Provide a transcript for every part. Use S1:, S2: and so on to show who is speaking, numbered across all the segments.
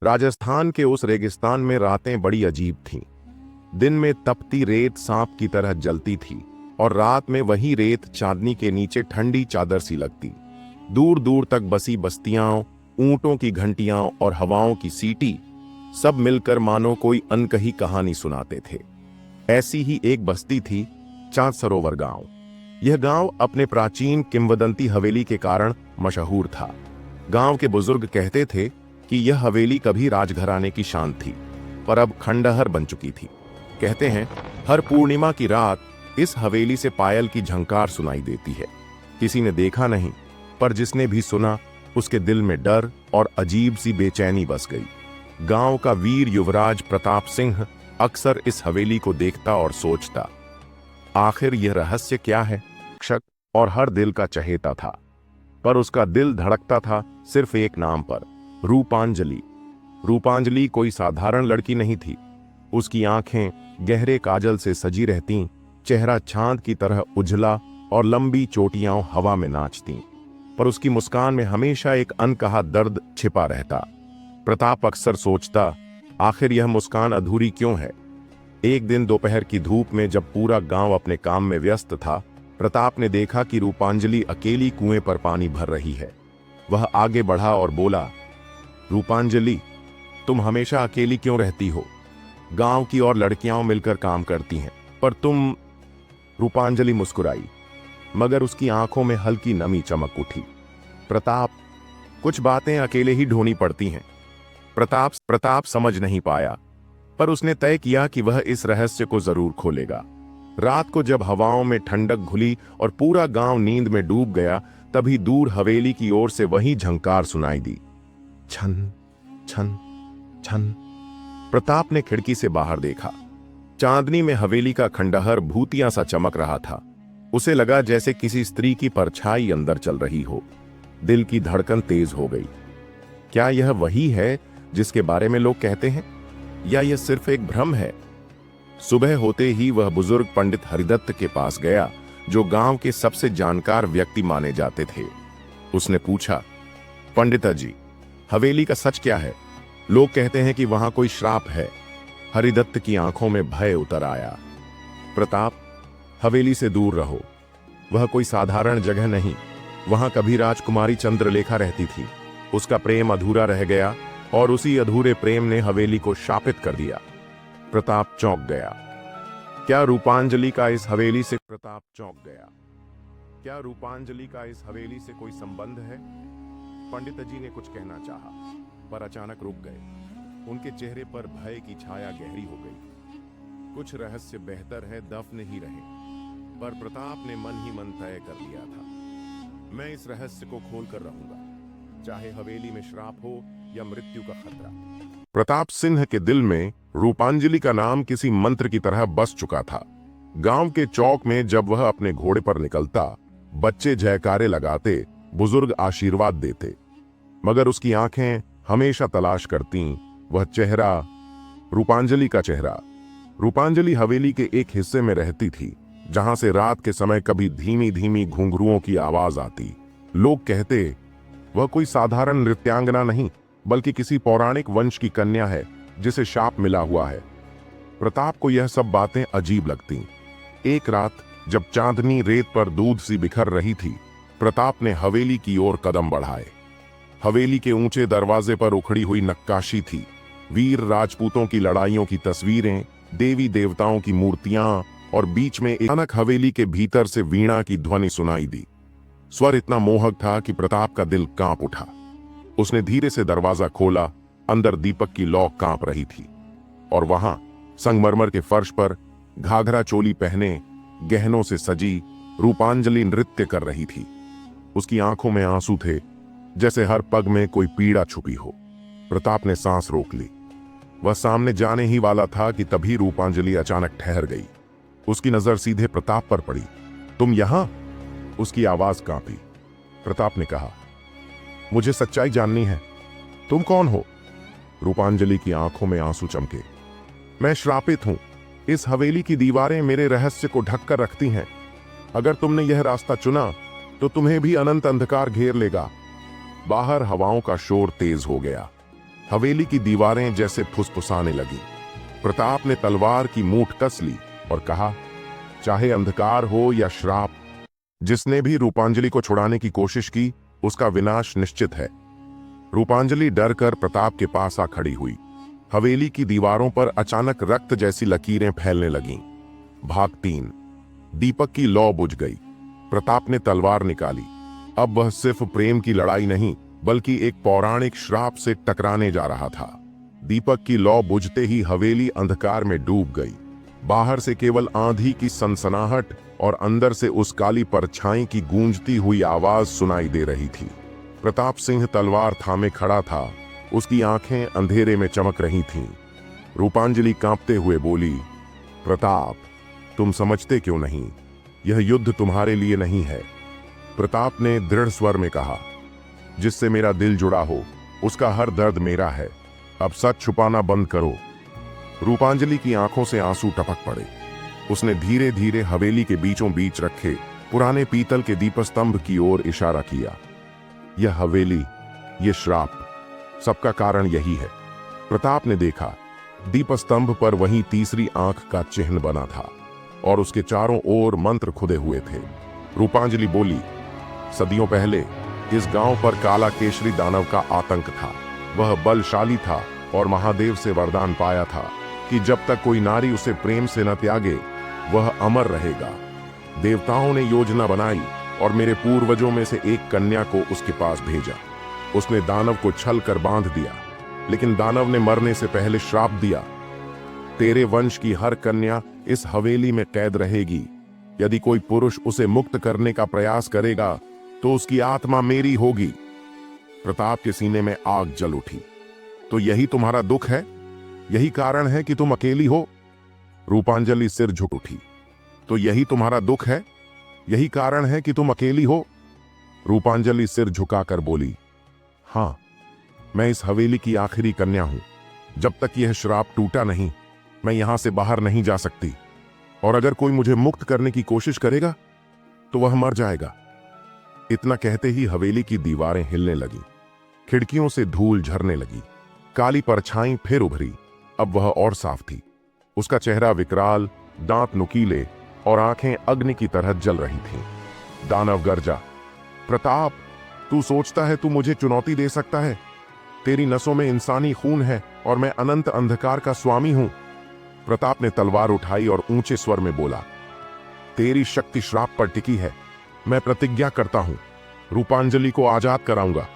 S1: राजस्थान के उस रेगिस्तान में रातें बड़ी अजीब थीं। दिन में तपती रेत सांप की तरह जलती थी और रात में वही रेत चांदनी के नीचे ठंडी चादर सी लगती। दूर दूर तक बसी बस्तियां, ऊंटों की घंटियां और हवाओं की सीटी सब मिलकर मानो कोई अनकही कहानी सुनाते थे। ऐसी ही एक बस्ती थी चांद सरोवर गांव। यह गांव अपने प्राचीन किंवदंती हवेली के कारण मशहूर था। गांव के बुजुर्ग कहते थे कि यह हवेली कभी राजघराने की शान थी, पर अब खंडहर बन चुकी थी। कहते हैं हर पूर्णिमा की रात इस हवेली से पायल की झंकार सुनाई देती है। किसी ने देखा नहीं, पर जिसने भी सुना उसके दिल में डर और अजीब सी बेचैनी बस गई। गांव का वीर युवराज प्रताप सिंह अक्सर इस हवेली को देखता और सोचता, आखिर यह रहस्य क्या है। शक और हर दिल का चहेता था, पर उसका दिल धड़कता था सिर्फ एक नाम पर, रूपांजलि। रूपांजलि कोई साधारण लड़की नहीं थी। उसकी आंखें गहरे काजल से सजी रहतीं, चेहरा चांद की तरह उजला और लंबी चोटियां हवा में नाचतीं, पर उसकी मुस्कान में हमेशा एक अनकहा दर्द छिपा रहता। प्रताप अक्सर सोचता, आखिर यह मुस्कान अधूरी क्यों है। एक दिन दोपहर की धूप में जब पूरा गांव अपने काम में व्यस्त था, प्रताप ने देखा कि रूपांजलि अकेली कुएं पर पानी भर रही है। वह आगे बढ़ा और बोला, रूपांजलि, तुम हमेशा अकेली क्यों रहती हो। गांव की और लड़कियां मिलकर काम करती हैं, पर तुम। रूपांजलि मुस्कुराई, मगर उसकी आंखों में हल्की नमी चमक उठी। प्रताप, कुछ बातें अकेले ही ढूंढनी पड़ती हैं। प्रताप समझ नहीं पाया, पर उसने तय किया कि वह इस रहस्य को जरूर खोलेगा। रात को जब हवाओं में ठंडक घुली और पूरा गांव नींद में डूब गया, तभी दूर हवेली की ओर से वही झंकार सुनाई दी, छन छन छन। प्रताप ने खिड़की से बाहर देखा। चांदनी में हवेली का खंडहर भूतिया सा चमक रहा था। उसे लगा जैसे किसी स्त्री की परछाई अंदर चल रही हो। दिल की धड़कन तेज हो गई। क्या यह वही है जिसके बारे में लोग कहते हैं, या यह सिर्फ एक भ्रम है। सुबह होते ही वह बुजुर्ग पंडित हरिदत्त के पास गया, जो गांव के सबसे जानकार व्यक्ति माने जाते थे। उसने पूछा, पंडित जी, हवेली का सच क्या है। लोग कहते हैं कि वहां कोई श्राप है। हरिदत्त की आंखों में भय उतर आया। प्रताप, हवेली से दूर रहो। वह कोई साधारण जगह नहीं। वहां कभी राजकुमारी चंद्रलेखा रहती थी। उसका प्रेम अधूरा रह गया और उसी अधूरे प्रेम ने हवेली को शापित कर दिया। प्रताप चौंक गया। क्या रूपांजलि का इस हवेली से कोई संबंध है। पंडित जी ने कुछ कहना चाहा, पर अचानक रुक गए। उनके चेहरे पर भय की छाया गहरी हो गई। कुछ रहस्य बेहतर है दफन ही रहे। पर प्रताप ने मन ही मन तय कर लिया था, मैं इस रहस्य को खोल कर रहूंगा, चाहे हवेली में श्राप हो या मृत्यु का खतरा। प्रताप सिंह के दिल में रूपांजलि का नाम किसी मंत्र की तरह बस चुका था। गांव के चौक में जब वह अपने घोड़े पर निकलता, बच्चे जयकारे लगाते, बुजुर्ग आशीर्वाद देते, मगर उसकी आंखें हमेशा तलाश करतीं वह चेहरा, रूपांजलि का चेहरा। रूपांजलि हवेली के एक हिस्से में रहती थी, जहां से रात के समय कभी धीमी धीमी घुंघरुओं की आवाज आती। लोग कहते वह कोई साधारण नृत्यांगना नहीं, बल्कि किसी पौराणिक वंश की कन्या है जिसे शाप मिला हुआ है। प्रताप को यह सब बातें अजीब लगतीं। एक रात जब चांदनी रेत पर दूध सी बिखर रही थी, प्रताप ने हवेली की ओर कदम बढ़ाए। हवेली के ऊंचे दरवाजे पर उखड़ी हुई नक्काशी थी, वीर राजपूतों की लड़ाइयों की तस्वीरें, देवी देवताओं की मूर्तियां, और बीच में अचानक हवेली के भीतर से वीणा की ध्वनि सुनाई दी। स्वर इतना मोहक था कि प्रताप का दिल कांप उठा। उसने धीरे से दरवाजा खोला। अंदर दीपक की लौ कांप रही थी, और वहां संगमरमर के फर्श पर घाघरा चोली पहने, गहनों से सजी रूपांजलि नृत्य कर रही थी। उसकी आंखों में आंसू थे, जैसे हर पग में कोई पीड़ा छुपी हो। प्रताप ने सांस रोक ली। वह सामने जाने ही वाला था कि तभी रूपांजलि अचानक ठहर गई। उसकी नजर सीधे प्रताप पर पड़ी। तुम यहां? उसकी आवाज कांपी। प्रताप ने कहा, मुझे सच्चाई जाननी है। तुम कौन हो? रूपांजलि की आंखों में आंसू चमके। मैं श्रापित हूं। इस हवेली की दीवारें मेरे रहस्य को ढक कर रखती हैं। अगर तुमने यह रास्ता चुना तो तुम्हें भी अनंत अंधकार घेर लेगा। बाहर हवाओं का शोर तेज हो गया। हवेली की दीवारें जैसे फुसफुसाने लगी। प्रताप ने तलवार की मूठ कस ली और कहा, चाहे अंधकार हो या श्राप, जिसने भी रूपांजलि को छुड़ाने की कोशिश की उसका विनाश निश्चित है। रूपांजलि डर कर प्रताप के पास आ खड़ी हुई। हवेली की दीवारों पर अचानक रक्त जैसी लकीरें फैलने लगीं। भाग 3। दीपक की लौ बुझ गई। प्रताप ने तलवार निकाली। अब वह सिर्फ प्रेम की लड़ाई नहीं बल्कि एक पौराणिक श्राप से टकराने जा रहा था। दीपक की लौ बुझते ही हवेली अंधकार में डूब गई। बाहर से केवल आंधी की सनसनाहट और अंदर से उस काली परछाई की गूंजती हुई आवाज सुनाई दे रही थी। प्रताप सिंह तलवार थामे खड़ा था। उसकी आंखें अंधेरे में चमक रही थीं। रूपांजलि कांपते हुए बोली, प्रताप, तुम समझते क्यों नहीं? यह युद्ध तुम्हारे लिए नहीं है। प्रताप ने दृढ़ स्वर में कहा, जिससे मेरा दिल जुड़ा हो उसका हर दर्द मेरा है। अब सच छुपाना बंद करो। रूपांजलि की आंखों से आंसू टपक पड़े। उसने धीरे धीरे हवेली के बीचों बीच रखे पुराने पीतल के दीपस्तंभ की ओर इशारा किया। यह हवेली, यह श्राप, सबका कारण यही है। प्रताप ने देखा, दीपस्तंभ पर वहीं तीसरी आंख का चिन्ह बना था और उसके चारों ओर मंत्र खुदे हुए थे। रूपांजलि बोली, सदियों पहले इस गांव पर काला केशरी दानव का आतंक था। वह बलशाली था और महादेव से वरदान पाया था कि जब तक कोई नारी उसे प्रेम से न त्यागे वह अमर रहेगा। देवताओं ने योजना बनाई और मेरे पूर्वजों में से एक कन्या को उसके पास भेजा। उसने दानव को छल कर बांध दिया, लेकिन दानव ने मरने से पहले श्राप दिया, तेरे वंश की हर कन्या इस हवेली में कैद रहेगी। यदि कोई पुरुष उसे मुक्त करने का प्रयास करेगा तो उसकी आत्मा मेरी होगी। प्रताप के सीने में आग जल उठी। तो यही तुम्हारा दुख है? यही कारण है कि तुम अकेली हो? रूपांजलि सिर झुक उठी। तो यही तुम्हारा दुख है? यही कारण है कि तुम अकेली हो? रूपांजलि सिर झुकाकर बोली, हां, मैं इस हवेली की आखिरी कन्या हूं। जब तक यह श्राप टूटा नहीं मैं यहां से बाहर नहीं जा सकती, और अगर कोई मुझे मुक्त करने की कोशिश करेगा तो वह मर जाएगा। इतना कहते ही हवेली की दीवारें हिलने लगी। खिड़कियों से धूल झरने लगी। काली परछाई फिर उभरी। अब वह और साफ थी। उसका चेहरा विकराल, दांत नुकीले और आंखें अग्नि की तरह जल रही थीं। दानव गर्जा, प्रताप, तू सोचता है तू मुझे चुनौती दे सकता है? तेरी नसों में इंसानी खून है और मैं अनंत अंधकार का स्वामी हूं। प्रताप ने तलवार उठाई और ऊंचे स्वर में बोला, तेरी शक्ति श्राप पर टिकी है। मैं प्रतिज्ञा करता हूं, रूपांजलि को आजाद कराऊंगा।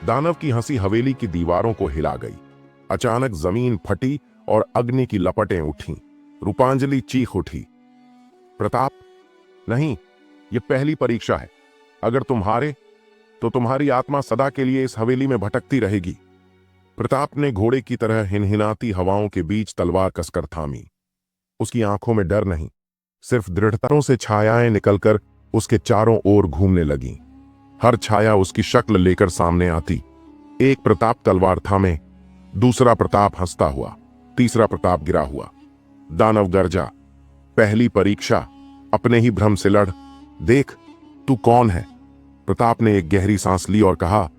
S1: दानव की हंसी हवेली की दीवारों को हिला गई। अचानक जमीन फटी और अग्नि की लपटें उठीं। रूपांजलि चीख उठी, प्रताप, नहीं, यह पहली परीक्षा है। अगर तुम हारे तो तुम्हारी आत्मा सदा के लिए इस हवेली में भटकती रहेगी। प्रताप ने घोड़े की तरह हिनहिनाती हवाओं के बीच तलवार कसकर थामी। उसकी आंखों में डर नहीं, सिर्फ दृढ़ताओं से छायाएं निकलकर उसके चारों ओर घूमने लगीं। हर छाया उसकी शक्ल लेकर सामने आती। एक प्रताप तलवार थामे, दूसरा प्रताप हंसता हुआ, तीसरा प्रताप गिरा हुआ। दानव गर्जा, पहली परीक्षा, अपने ही भ्रम से लड़, देख तू कौन है। प्रताप ने एक गहरी सांस ली और कहा,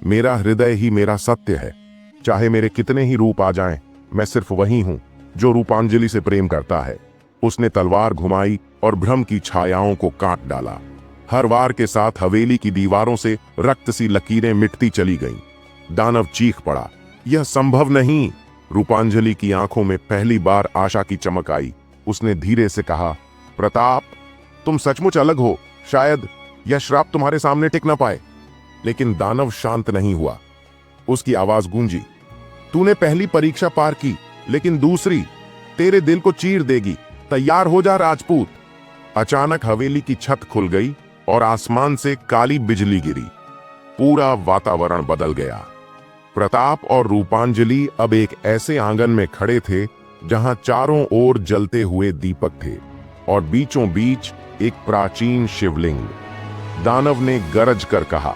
S1: मेरा हृदय ही मेरा सत्य है। चाहे मेरे कितने ही रूप आ जाएं, मैं सिर्फ वही हूं जो रूपांजलि से प्रेम करता है। उसने तलवार घुमाई और भ्रम की छायाओं को काट डाला। हर वार के साथ हवेली की दीवारों से रक्त सी लकीरें मिटती चली गईं। दानव चीख पड़ा, यह संभव नहीं। रूपांजलि की आंखों में पहली बार आशा की चमक आई। उसने धीरे से कहा, प्रताप, तुम सचमुच अलग हो। शायद यह श्राप तुम्हारे सामने टिक न पाए। लेकिन दानव शांत नहीं हुआ। उसकी आवाज गूंजी, तूने पहली परीक्षा पार की, लेकिन दूसरी तेरे दिल को चीर देगी। तैयार हो जा राजपूत। अचानक हवेली की छत खुल गई और आसमान से काली बिजली गिरी। पूरा वातावरण बदल गया। प्रताप और रूपांजलि अब एक ऐसे आंगन में खड़े थे जहां चारों ओर जलते हुए दीपक थे और बीचों बीच एक प्राचीन शिवलिंग। दानव ने गरज कर कहा,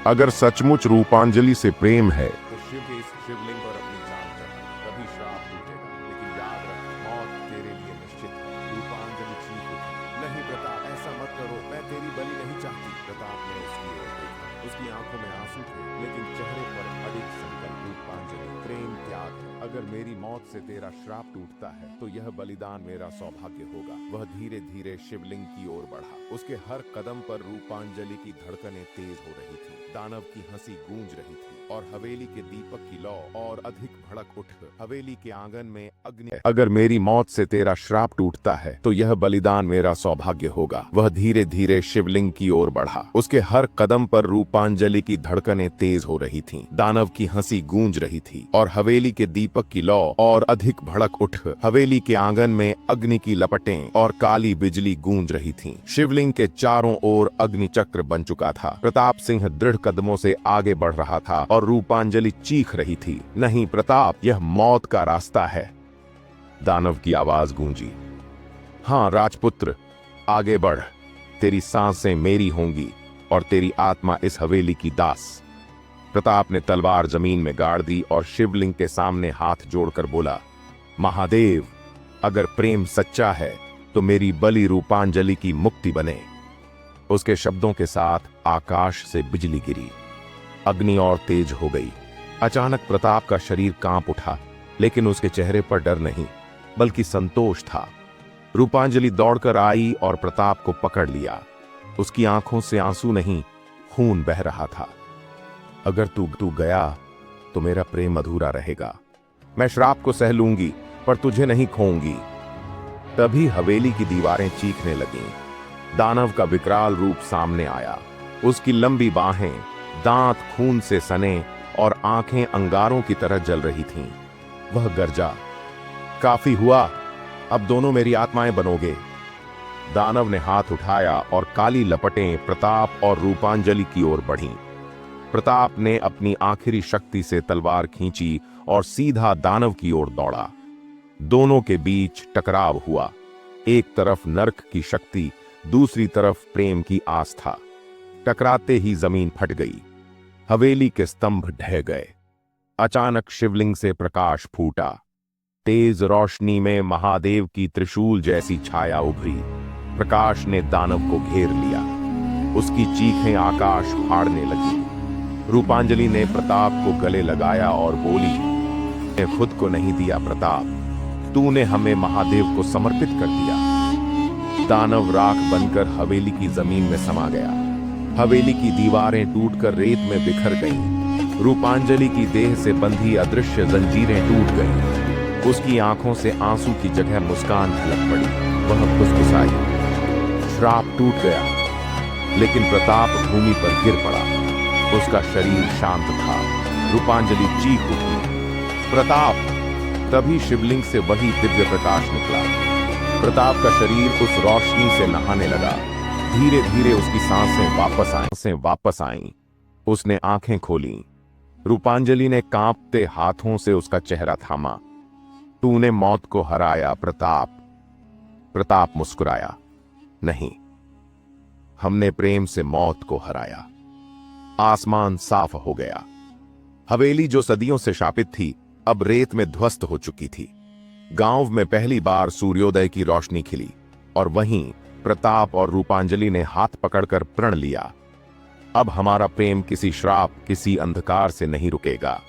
S1: अगर सचमुच रूपांजलि से प्रेम है तो शिव के इस शिवलिंग पर अपनी जान चढ़ा, तभी श्राप टूटेगा। लेकिन याद रख, मौत तेरे लिए निश्चित है। रूपांजलि चीख उठी, नहीं प्रताप, ऐसा मत करो, मैं तेरी बलि नहीं चाहती। प्रताप ने उसकी ओर देखा। उसकी आंखों में आंसू थे, लेकिन चेहरे पर अडिग संकल्प। रूपांजलि, प्रेम त्याग है। अगर मेरी मौत से तेरा श्राप टूटता है तो यह बलिदान मेरा सौभाग्य होगा। वह धीरे धीरे शिवलिंग की ओर बढ़ा। उसके हर कदम पर रूपांजलि की धड़कनें तेज हो रही थी। दानव की हंसी गूंज रही थी और हवेली के दीपक की लौ और अधिक भड़क उठ हवेली के आंगन में अग्नि। अगर मेरी मौत से तेरा श्राप टूटता है तो यह बलिदान मेरा सौभाग्य होगा। वह धीरे धीरे शिवलिंग की ओर बढ़ा। उसके हर कदम पर रूपांजलि की धड़कनें तेज हो रही थीं। दानव की हंसी गूंज रही थी और हवेली के दीपक की लौ और अधिक भड़क उठ हवेली के आंगन में अग्नि की लपटें और काली बिजली गूंज रही थीं। शिवलिंग के चारों ओर अग्नि चक्र बन चुका था। प्रताप सिंह दृढ़ कदमों से आगे बढ़ रहा था और रूपांजलि चीख रही थी, नहीं प्रताप, यह मौत का रास्ता है। दानव की आवाज गूंजी, हाँ राजपुत्र, आगे बढ़। तेरी सांसें मेरी होंगी और तेरी आत्मा इस हवेली की दास। प्रताप ने तलवार जमीन में गाड़ दी और शिवलिंग के सामने हाथ जोड़कर बोला, महादेव, अगर प्रेम सच्चा है तो मेरी बलि रूपांजलि की मुक्ति बने। उसके शब्दों के साथ आकाश से बिजली गिरी। अग्नि और तेज हो गई। अचानक प्रताप का शरीर कांप उठा, लेकिन उसके चेहरे पर डर नहीं बल्कि संतोष था। रूपांजलि दौड़कर आई और प्रताप को पकड़ लिया। उसकी आंखों से आंसू नहीं, खून बह रहा था। अगर तू गया तो मेरा प्रेम अधूरा रहेगा। मैं श्राप को सह लूंगी पर तुझे नहीं खोऊंगी। तभी हवेली की दीवारें चीखने लगीं। दानव का विकराल रूप सामने आया। उसकी लंबी बाहें, दांत खून से सने और आंखें अंगारों की तरह जल रही थीं। वह गर्जा, काफी हुआ, अब दोनों मेरी आत्माएं बनोगे। दानव ने हाथ उठाया और काली लपटें प्रताप और रूपांजलि की ओर बढ़ीं। प्रताप ने अपनी आखिरी शक्ति से तलवार खींची और सीधा दानव की ओर दौड़ा। दोनों के बीच टकराव हुआ। एक तरफ नर्क की शक्ति, दूसरी तरफ प्रेम की आस्था। टकराते ही जमीन फट गई। हवेली के स्तंभ ढह गए। अचानक शिवलिंग से प्रकाश फूटा। तेज रोशनी में महादेव की त्रिशूल जैसी छाया उभरी। प्रकाश ने दानव को घेर लिया। उसकी चीखें आकाश फाड़ने लगी। रूपांजलि ने प्रताप को गले लगाया और बोली, ने खुद को नहीं दिया प्रताप, तूने हमें महादेव को समर्पित कर दिया। दानव राख बनकर हवेली की जमीन में समा गया। हवेली की दीवारें टूटकर रेत में बिखर गईं। रूपांजलि की देह से बंधी अदृश्य जंजीरें टूट गईं। उसकी आंखों से आंसू की जगह मुस्कान झलक पड़ी। वह फुसफुसाई, श्राप टूट गया। लेकिन प्रताप भूमि पर गिर पड़ा। उसका शरीर शांत था। रूपांजलि चीख उठी, प्रताप! तभी शिवलिंग से वही दिव्य प्रकाश निकला। प्रताप का शरीर उस रोशनी से नहाने लगा। धीरे धीरे उसकी सांसें वापस आईं। उसने आंखें खोलीं। रूपांजलि ने कांपते हाथों से उसका चेहरा थामा। तूने मौत को हराया प्रताप। प्रताप मुस्कुराया, नहीं, हमने प्रेम से मौत को हराया। आसमान साफ हो गया। हवेली जो सदियों से शापित थी, अब रेत में ध्वस्त हो चुकी थी। गांव में पहली बार सूर्योदय की रोशनी खिली और वहीं प्रताप और रूपांजलि ने हाथ पकड़कर प्रण लिया, अब हमारा प्रेम किसी श्राप, किसी अंधकार से नहीं रुकेगा।